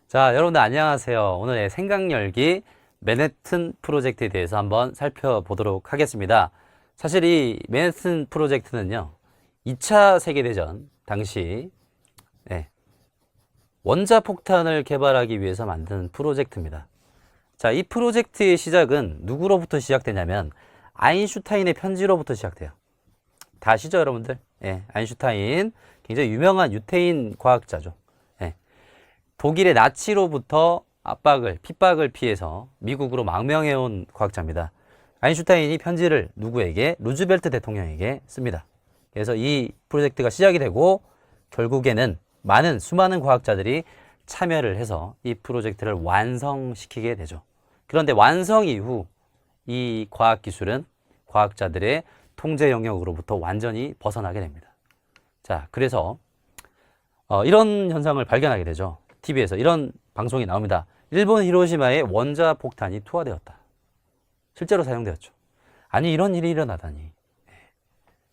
자, 여러분들 안녕하세요. 오늘의 생각열기 맨해튼 프로젝트에 대해서 한번 살펴보도록 하겠습니다. 사실 이 맨해튼 프로젝트는요, 2차 세계대전 당시 원자폭탄을 개발하기 위해서 만든 프로젝트입니다. 자, 이 프로젝트의 시작은 누구로부터 시작되냐면 아인슈타인의 편지로부터 시작돼요. 다 아시죠, 여러분들? 아인슈타인 굉장히 유명한 유태인 과학자죠. 독일의 나치로부터 핍박을 피해서 미국으로 망명해온 과학자입니다. 아인슈타인이 편지를 누구에게? 루즈벨트 대통령에게 씁니다. 그래서 이 프로젝트가 시작이 되고 결국에는 수많은 과학자들이 참여를 해서 이 프로젝트를 완성시키게 되죠. 그런데 완성 이후 이 과학기술은 과학자들의 통제 영역으로부터 완전히 벗어나게 됩니다. 자, 그래서 이런 현상을 발견하게 되죠. TV에서 이런 방송이 나옵니다. 일본 히로시마에 원자폭탄이 투하되었다. 실제로 사용되었죠. 아니, 이런 일이 일어나다니.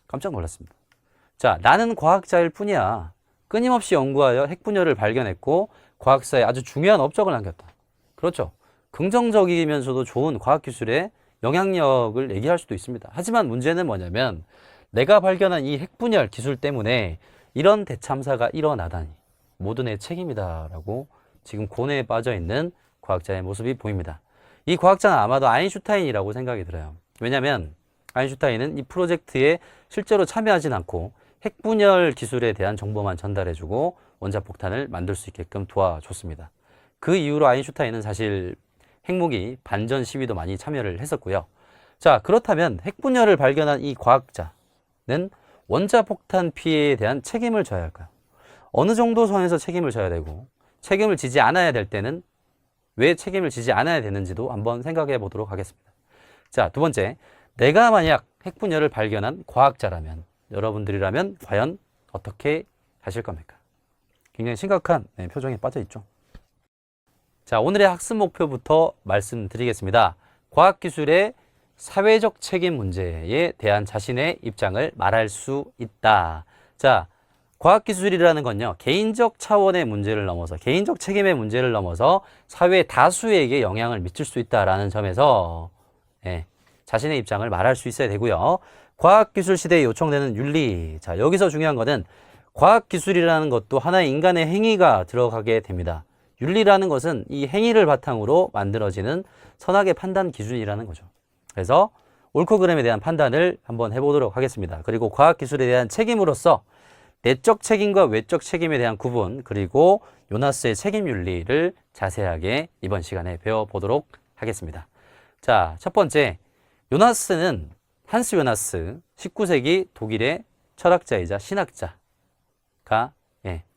깜짝 놀랐습니다. 자, 나는 과학자일 뿐이야. 끊임없이 연구하여 핵분열을 발견했고 과학사에 아주 중요한 업적을 남겼다. 그렇죠. 긍정적이면서도 좋은 과학기술의 영향력을 얘기할 수도 있습니다. 하지만 문제는 뭐냐면 내가 발견한 이 핵분열 기술 때문에 이런 대참사가 일어나다니. 모든 의 책임이다 라고 지금 고뇌에 빠져 있는 과학자의 모습이 보입니다. 이 과학자는 아마도 아인슈타인이라고 생각이 들어요. 왜냐하면 아인슈타인은 이 프로젝트에 실제로 참여하진 않고 핵분열 기술에 대한 정보만 전달해주고 원자폭탄을 만들 수 있게끔 도와줬습니다. 그 이후로 아인슈타인은 사실 핵무기 반전 시위도 많이 참여를 했었고요. 자, 그렇다면 핵분열을 발견한 이 과학자는 원자폭탄 피해에 대한 책임을 져야 할까요? 어느 정도 선에서 책임을 져야 되고 책임을 지지 않아야 될 때는 왜 책임을 지지 않아야 되는지도 한번 생각해 보도록 하겠습니다. 자, 두 번째, 내가 만약 핵분열을 발견한 과학자라면 여러분들이라면 과연 어떻게 하실 겁니까? 굉장히 심각한 표정에 빠져 있죠. 자, 오늘의 학습 목표부터 말씀드리겠습니다. 과학기술의 사회적 책임 문제에 대한 자신의 입장을 말할 수 있다. 자, 과학기술이라는 건요, 개인적 차원의 문제를 넘어서, 개인적 책임의 문제를 넘어서 사회 다수에게 영향을 미칠 수 있다라는 점에서 자신의 입장을 말할 수 있어야 되고요. 과학기술 시대에 요청되는 윤리. 자, 여기서 중요한 거는 과학기술이라는 것도 하나의 인간의 행위가 들어가게 됩니다. 윤리라는 것은 이 행위를 바탕으로 만들어지는 선악의 판단 기준이라는 거죠. 그래서 옳고 그름에 대한 판단을 한번 해보도록 하겠습니다. 그리고 과학기술에 대한 책임으로서 내적 책임과 외적 책임에 대한 구분, 그리고 요나스의 책임 윤리를 자세하게 이번 시간에 배워보도록 하겠습니다. 자, 첫 번째, 요나스는 한스 요나스, 19세기 독일의 철학자이자 신학자가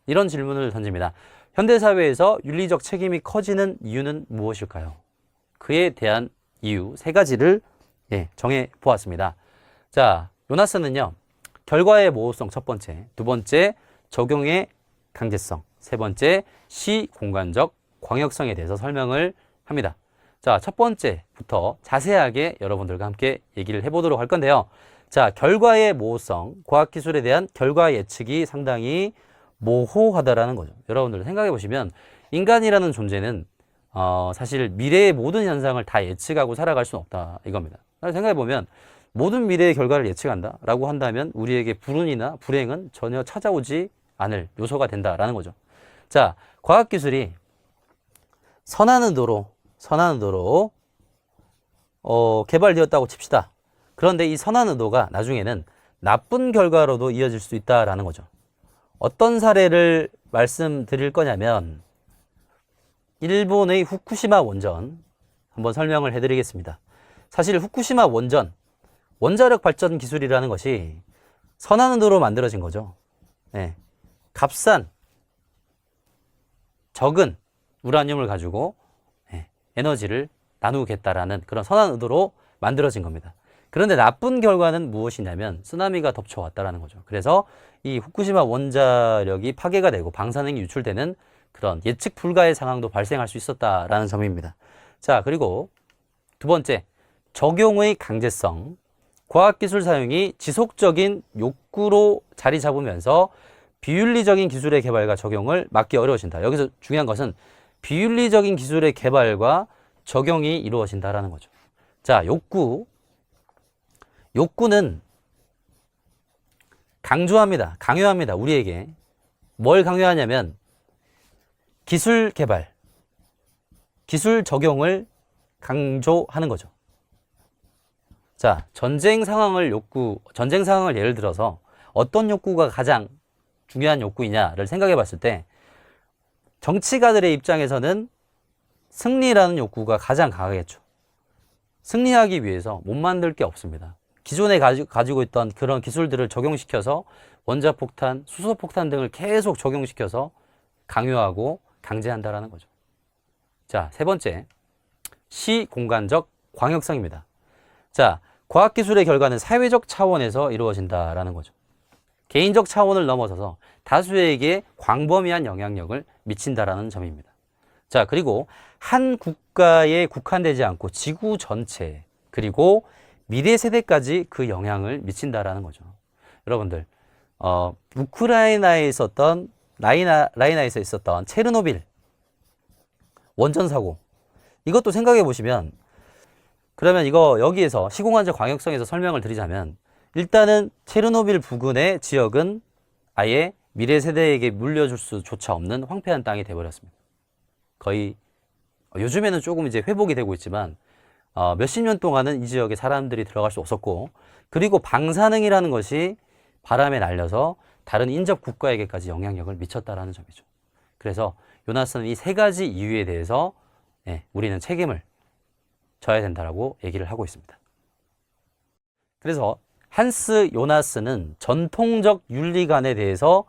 이런 질문을 던집니다. 현대사회에서 윤리적 책임이 커지는 이유는 무엇일까요? 그에 대한 이유 세 가지를 정해 보았습니다. 자, 요나스는요, 결과의 모호성 첫 번째, 두 번째 적용의 강제성, 세 번째 시공간적 광역성에 대해서 설명을 합니다. 자, 첫 번째부터 자세하게 여러분들과 함께 얘기를 해보도록 할 건데요. 자, 결과의 모호성, 과학기술에 대한 결과 예측이 상당히 모호하다라는 거죠. 여러분들 생각해 보시면 인간이라는 존재는 사실 미래의 모든 현상을 다 예측하고 살아갈 수는 없다 이겁니다. 생각해 보면 모든 미래의 결과를 예측한다 라고 한다면 우리에게 불운이나 불행은 전혀 찾아오지 않을 요소가 된다라는 거죠. 자, 과학기술이 선한 의도로 개발되었다고 칩시다. 그런데 이 선한 의도가 나중에는 나쁜 결과로도 이어질 수 있다라는 거죠. 어떤 사례를 말씀드릴 거냐면 일본의 후쿠시마 원전 한번 설명을 해드리겠습니다. 사실 후쿠시마 원전 원자력 발전 기술이라는 것이 선한 의도로 만들어진 거죠. 값싼 적은 우라늄을 가지고 에너지를 나누겠다라는 그런 선한 의도로 만들어진 겁니다. 그런데 나쁜 결과는 무엇이냐면 쓰나미가 덮쳐왔다라는 거죠. 그래서 이 후쿠시마 원자력이 파괴가 되고 방사능이 유출되는 그런 예측 불가의 상황도 발생할 수 있었다라는 점입니다. 자, 그리고 두 번째, 적용의 강제성. 과학기술 사용이 지속적인 욕구로 자리 잡으면서 비윤리적인 기술의 개발과 적용을 막기 어려워진다. 여기서 중요한 것은 비윤리적인 기술의 개발과 적용이 이루어진다라는 거죠. 자, 욕구는 강요합니다. 우리에게. 뭘 강요하냐면 기술 개발, 기술 적용을 강조하는 거죠. 자, 전쟁 상황을 예를 들어서 어떤 욕구가 가장 중요한 욕구이냐를 생각해 봤을 때 정치가들의 입장에서는 승리라는 욕구가 가장 강하겠죠. 승리하기 위해서 못 만들 게 없습니다. 기존에 가지고 있던 그런 기술들을 적용시켜서 원자폭탄, 수소폭탄 등을 계속 적용시켜서 강요하고 강제한다라는 거죠. 자, 세 번째, 시공간적 광역성입니다. 자, 과학기술의 결과는 사회적 차원에서 이루어진다라는 거죠. 개인적 차원을 넘어서서 다수에게 광범위한 영향력을 미친다라는 점입니다. 자, 그리고 한 국가에 국한되지 않고 지구 전체 그리고 미래 세대까지 그 영향을 미친다라는 거죠. 여러분들, 우크라이나에 있었던 라이나에서 있었던 체르노빌 원전 사고, 이것도 생각해 보시면, 그러면 여기에서 시공간적 광역성에서 설명을 드리자면, 일단은 체르노빌 부근의 지역은 아예 미래 세대에게 물려줄 수조차 없는 황폐한 땅이 돼버렸습니다. 거의 요즘에는 조금 이제 회복이 되고 있지만 몇십 년 동안은 이 지역에 사람들이 들어갈 수 없었고, 그리고 방사능이라는 것이 바람에 날려서 다른 인접 국가에게까지 영향력을 미쳤다라는 점이죠. 그래서 요나스는 이 세 가지 이유에 대해서 우리는 책임을 져야 된다라고 얘기를 하고 있습니다. 그래서 한스 요나스는 전통적 윤리관에 대해서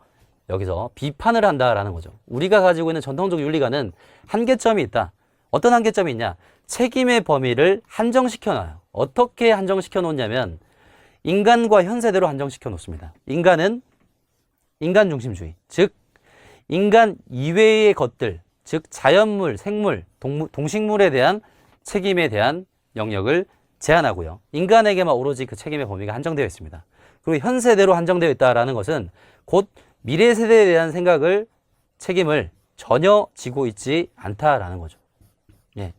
여기서 비판을 한다라는 거죠. 우리가 가지고 있는 전통적 윤리관은 한계점이 있다. 어떤 한계점이 있냐? 책임의 범위를 한정시켜 놔요. 어떻게 한정시켜 놓냐면 인간과 현세대로 한정시켜 놓습니다. 인간은 인간 중심주의, 즉 인간 이외의 것들, 즉 자연물, 생물, 동식물에 대한 책임에 대한 영역을 제한하고요. 인간에게만 오로지 그 책임의 범위가 한정되어 있습니다. 그리고 현세대로 한정되어 있다는 것은 곧 미래 세대에 대한 책임을 전혀 지고 있지 않다라는 거죠.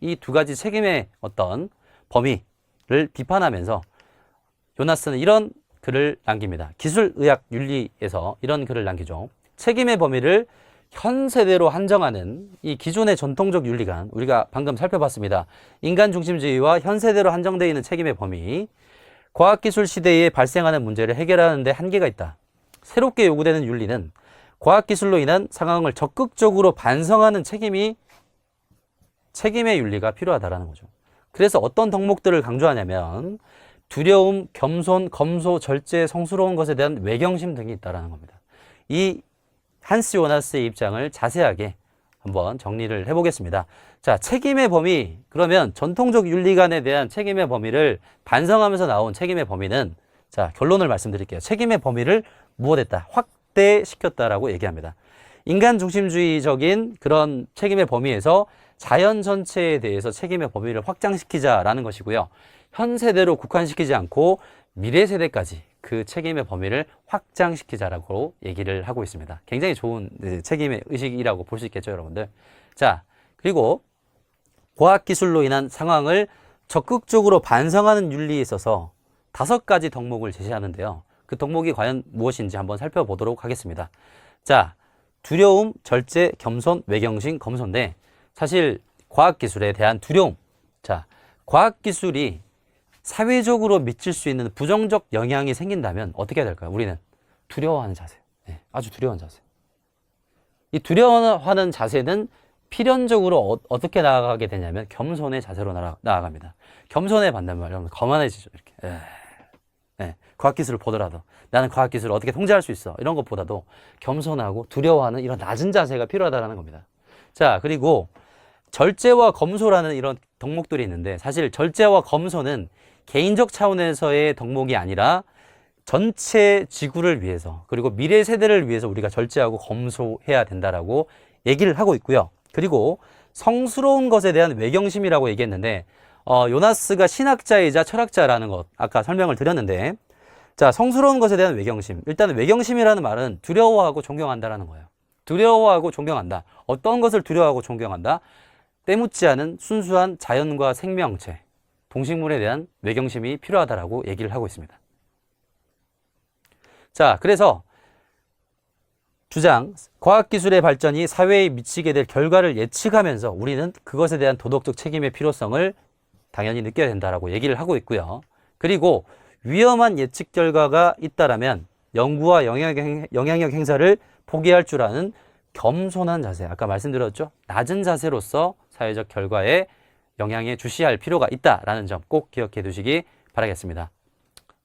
이 두 가지 책임의 어떤 범위를 비판하면서 요나스는 이런 글을 남깁니다. 기술의학 윤리에서 이런 글을 남기죠. 책임의 범위를 현세대로 한정하는 이 기존의 전통적 윤리관, 우리가 방금 살펴봤습니다. 인간 중심주의와 현세대로 한정되어 있는 책임의 범위, 과학기술 시대에 발생하는 문제를 해결하는 데 한계가 있다. 새롭게 요구되는 윤리는 과학기술로 인한 상황을 적극적으로 반성하는 책임의 윤리가 필요하다라는 거죠. 그래서 어떤 덕목들을 강조하냐면 두려움, 겸손, 검소, 절제, 성스러운 것에 대한 외경심 등이 있다라는 겁니다. 이 한스 요나스의 입장을 자세하게 한번 정리를 해보겠습니다. 자, 책임의 범위, 그러면 전통적 윤리관에 대한 책임의 범위를 반성하면서 나온 책임의 범위는, 자, 결론을 말씀드릴게요. 책임의 범위를 무엇했다? 확대시켰다라고 얘기합니다. 인간 중심주의적인 그런 책임의 범위에서 자연 전체에 대해서 책임의 범위를 확장시키자라는 것이고요. 현세대로 국한시키지 않고 미래 세대까지 그 책임의 범위를 확장시키자라고 얘기를 하고 있습니다. 굉장히 좋은 책임의 의식이라고 볼 수 있겠죠, 여러분들. 자, 그리고 과학기술로 인한 상황을 적극적으로 반성하는 윤리에 있어서 5가지 덕목을 제시하는데요. 그 덕목이 과연 무엇인지 한번 살펴보도록 하겠습니다. 자, 두려움, 절제, 겸손, 외경심, 검소인데 사실 과학기술에 대한 두려움. 자, 과학기술이 사회적으로 미칠 수 있는 부정적 영향이 생긴다면 어떻게 해야 될까요? 우리는 두려워하는 자세. 아주 두려워하는 자세. 이 두려워하는 자세는 필연적으로 어떻게 나아가게 되냐면 겸손의 자세로 나아갑니다. 겸손해 반대말 여러분 거만해지죠. 이렇게. 과학기술을 보더라도 나는 과학기술을 어떻게 통제할 수 있어. 이런 것보다도 겸손하고 두려워하는 이런 낮은 자세가 필요하다는 겁니다. 자, 그리고 절제와 검소라는 이런 덕목들이 있는데 사실 절제와 검소는 개인적 차원에서의 덕목이 아니라 전체 지구를 위해서 그리고 미래 세대를 위해서 우리가 절제하고 검소해야 된다라고 얘기를 하고 있고요. 그리고 성스러운 것에 대한 외경심이라고 얘기했는데 요나스가 신학자이자 철학자라는 것 아까 설명을 드렸는데, 자, 성스러운 것에 대한 외경심. 일단은 외경심이라는 말은 두려워하고 존경한다라는 거예요. 두려워하고 존경한다. 어떤 것을 두려워하고 존경한다? 때묻지 않은 순수한 자연과 생명체, 동식물에 대한 외경심이 필요하다라고 얘기를 하고 있습니다. 자, 그래서 주장, 과학기술의 발전이 사회에 미치게 될 결과를 예측하면서 우리는 그것에 대한 도덕적 책임의 필요성을 당연히 느껴야 된다라고 얘기를 하고 있고요. 그리고 위험한 예측 결과가 있다라면 연구와 영향력 행사를 포기할 줄 아는 겸손한 자세, 아까 말씀드렸죠? 낮은 자세로서 사회적 결과에 영향에 주시할 필요가 있다라는 점 꼭 기억해 두시기 바라겠습니다.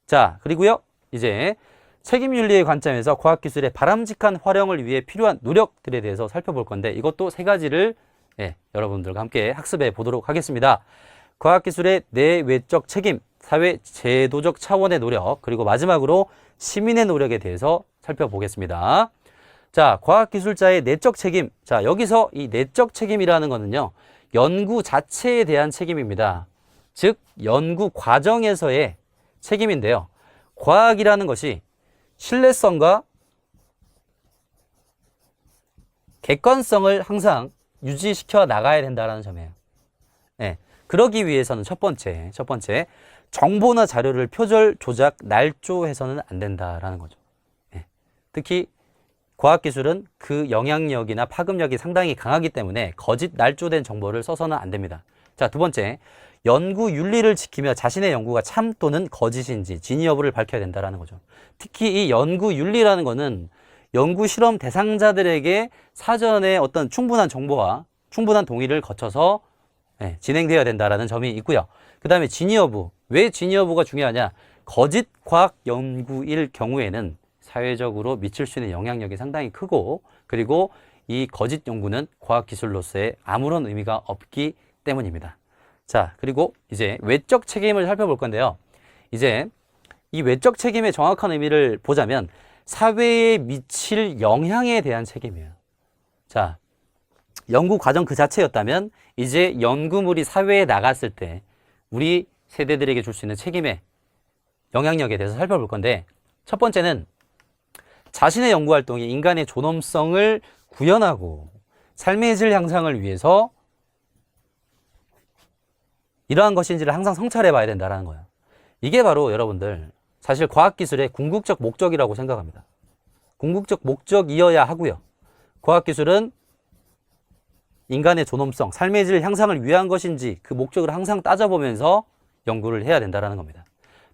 자, 그리고요, 이제 책임윤리의 관점에서 과학기술의 바람직한 활용을 위해 필요한 노력들에 대해서 살펴볼 건데 이것도 세 가지를 여러분들과 함께 학습해 보도록 하겠습니다. 과학기술의 내외적 책임, 사회 제도적 차원의 노력, 그리고 마지막으로 시민의 노력에 대해서 살펴보겠습니다. 자, 과학기술자의 내적 책임. 자, 여기서 이 내적 책임이라는 거는요, 연구 자체에 대한 책임입니다. 즉, 연구 과정에서의 책임인데요. 과학이라는 것이 신뢰성과 객관성을 항상 유지시켜 나가야 된다는 점이에요. 그러기 위해서는 첫 번째, 정보나 자료를 표절, 조작, 날조해서는 안 된다라는 거죠. 특히 과학기술은 그 영향력이나 파급력이 상당히 강하기 때문에 거짓, 날조된 정보를 써서는 안 됩니다. 자, 두 번째, 연구 윤리를 지키며 자신의 연구가 참 또는 거짓인지 진위 여부를 밝혀야 된다는 거죠. 특히 이 연구 윤리라는 거는 연구 실험 대상자들에게 사전에 어떤 충분한 정보와 충분한 동의를 거쳐서 진행되어야 된다는 점이 있고요. 그 다음에 진위 여부. 왜 진위 여부가 중요하냐? 거짓 과학 연구일 경우에는 사회적으로 미칠 수 있는 영향력이 상당히 크고, 그리고 이 거짓 연구는 과학기술로서의 아무런 의미가 없기 때문입니다. 자, 그리고 이제 외적 책임을 살펴볼 건데요. 이제 이 외적 책임의 정확한 의미를 보자면 사회에 미칠 영향에 대한 책임이에요. 자, 연구 과정 그 자체였다면 이제 연구물이 사회에 나갔을 때 우리 세대들에게 줄 수 있는 책임의 영향력에 대해서 살펴볼 건데, 첫 번째는 자신의 연구활동이 인간의 존엄성을 구현하고 삶의 질 향상을 위해서 이러한 것인지를 항상 성찰해 봐야 된다는 거예요. 이게 바로 여러분들 사실 과학기술의 궁극적 목적이라고 생각합니다. 궁극적 목적이어야 하고요. 과학기술은 인간의 존엄성, 삶의 질 향상을 위한 것인지 그 목적을 항상 따져보면서 연구를 해야 된다는 겁니다.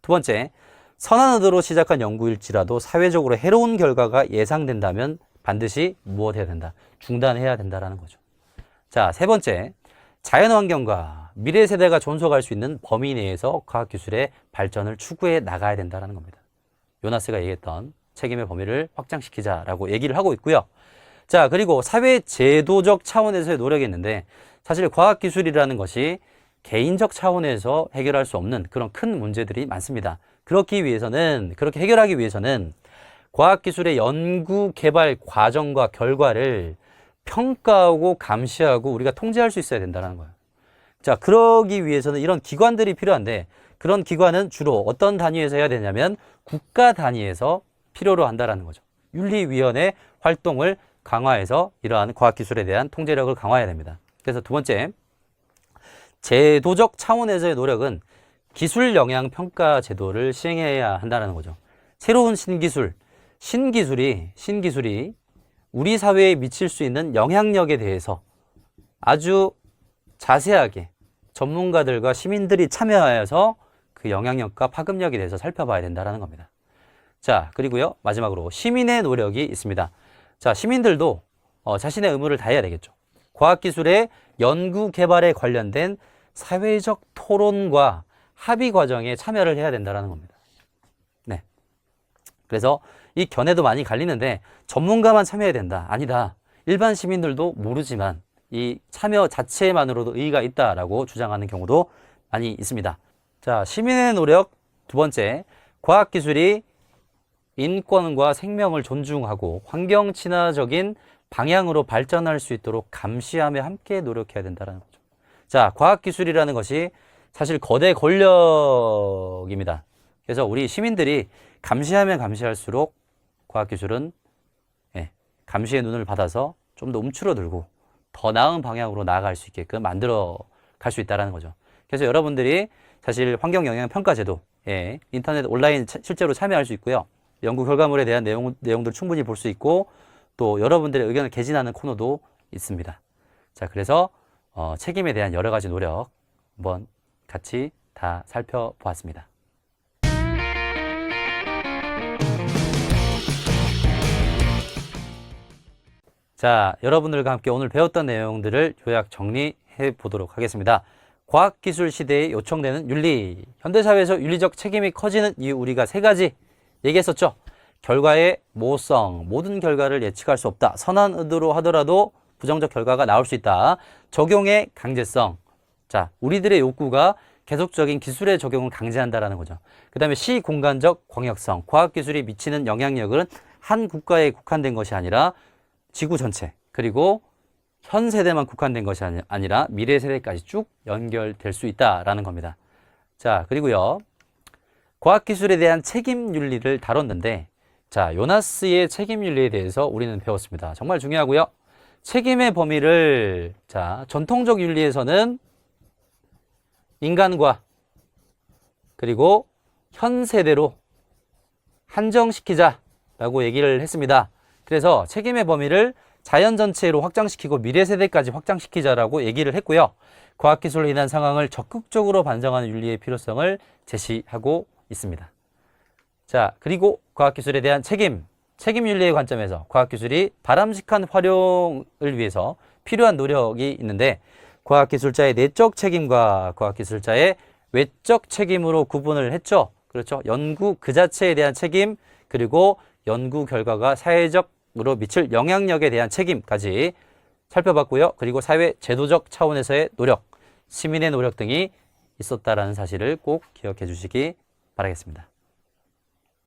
두 번째, 선한 의도로 시작한 연구일지라도 사회적으로 해로운 결과가 예상된다면 반드시 무엇해야 된다? 중단해야 된다는 거죠. 자, 세 번째, 자연환경과 미래 세대가 존속할 수 있는 범위 내에서 과학기술의 발전을 추구해 나가야 된다는 겁니다. 요나스가 얘기했던 책임의 범위를 확장시키자라고 얘기를 하고 있고요. 자, 그리고 사회 제도적 차원에서의 노력이 있는데 사실 과학기술이라는 것이 개인적 차원에서 해결할 수 없는 그런 큰 문제들이 많습니다. 그렇게 해결하기 위해서는 과학기술의 연구 개발 과정과 결과를 평가하고 감시하고 우리가 통제할 수 있어야 된다는 거예요. 자, 그러기 위해서는 이런 기관들이 필요한데 그런 기관은 주로 어떤 단위에서 해야 되냐면 국가 단위에서 필요로 한다는 거죠. 윤리위원회 활동을 강화해서 이러한 과학기술에 대한 통제력을 강화해야 됩니다. 그래서 두 번째, 제도적 차원에서의 노력은 기술 영향 평가 제도를 시행해야 한다는 거죠. 새로운 신기술이 우리 사회에 미칠 수 있는 영향력에 대해서 아주 자세하게 전문가들과 시민들이 참여하여서 그 영향력과 파급력에 대해서 살펴봐야 된다는 겁니다. 자, 그리고요, 마지막으로 시민의 노력이 있습니다. 자, 시민들도 자신의 의무를 다해야 되겠죠. 과학기술의 연구 개발에 관련된 사회적 토론과 합의 과정에 참여를 해야 된다는 겁니다. 네. 그래서 이 견해도 많이 갈리는데 전문가만 참여해야 된다. 아니다. 일반 시민들도 모르지만 이 참여 자체만으로도 의의가 있다라고 주장하는 경우도 많이 있습니다. 자, 시민의 노력 두 번째, 과학기술이 인권과 생명을 존중하고 환경 친화적인 방향으로 발전할 수 있도록 감시하며 함께 노력해야 된다는 거죠. 자, 과학기술이라는 것이 사실 거대 권력입니다. 그래서 우리 시민들이 감시하면 감시할수록 과학기술은 감시의 눈을 받아서 좀 더 움츠러들고 더 나은 방향으로 나아갈 수 있게끔 만들어 갈 수 있다는 거죠. 그래서 여러분들이 사실 환경영향평가제도 인터넷 온라인 실제로 참여할 수 있고요. 연구 결과물에 대한 내용들 충분히 볼 수 있고 또 여러분들의 의견을 개진하는 코너도 있습니다. 자, 그래서 책임에 대한 여러 가지 노력 한번 같이 다 살펴보았습니다. 자, 여러분들과 함께 오늘 배웠던 내용들을 요약 정리해 보도록 하겠습니다. 과학기술 시대에 요청되는 윤리. 현대사회에서 윤리적 책임이 커지는 이유 우리가 세 가지 얘기했었죠. 결과의 모호성, 모든 결과를 예측할 수 없다. 선한 의도로 하더라도 부정적 결과가 나올 수 있다. 적용의 강제성. 자, 우리들의 욕구가 계속적인 기술의 적용을 강제한다라는 거죠. 그 다음에 시공간적 광역성. 과학기술이 미치는 영향력은 한 국가에 국한된 것이 아니라 지구 전체, 그리고 현 세대만 국한된 것이 아니라 미래 세대까지 쭉 연결될 수 있다라는 겁니다. 자, 그리고요. 과학기술에 대한 책임 윤리를 다뤘는데, 자, 요나스의 책임 윤리에 대해서 우리는 배웠습니다. 정말 중요하고요. 책임의 범위를, 자, 전통적 윤리에서는 인간과 그리고 현 세대로 한정시키자라고 얘기를 했습니다. 그래서 책임의 범위를 자연 전체로 확장시키고 미래 세대까지 확장시키자라고 얘기를 했고요. 과학기술로 인한 상황을 적극적으로 반성하는 윤리의 필요성을 제시하고 있습니다. 자, 그리고 과학기술에 대한 책임 윤리의 관점에서 과학기술이 바람직한 활용을 위해서 필요한 노력이 있는데 과학기술자의 내적 책임과 과학기술자의 외적 책임으로 구분을 했죠. 그렇죠. 연구 그 자체에 대한 책임, 그리고 연구 결과가 사회적으로 미칠 영향력에 대한 책임까지 살펴봤고요. 그리고 사회 제도적 차원에서의 노력, 시민의 노력 등이 있었다라는 사실을 꼭 기억해 주시기 바라겠습니다.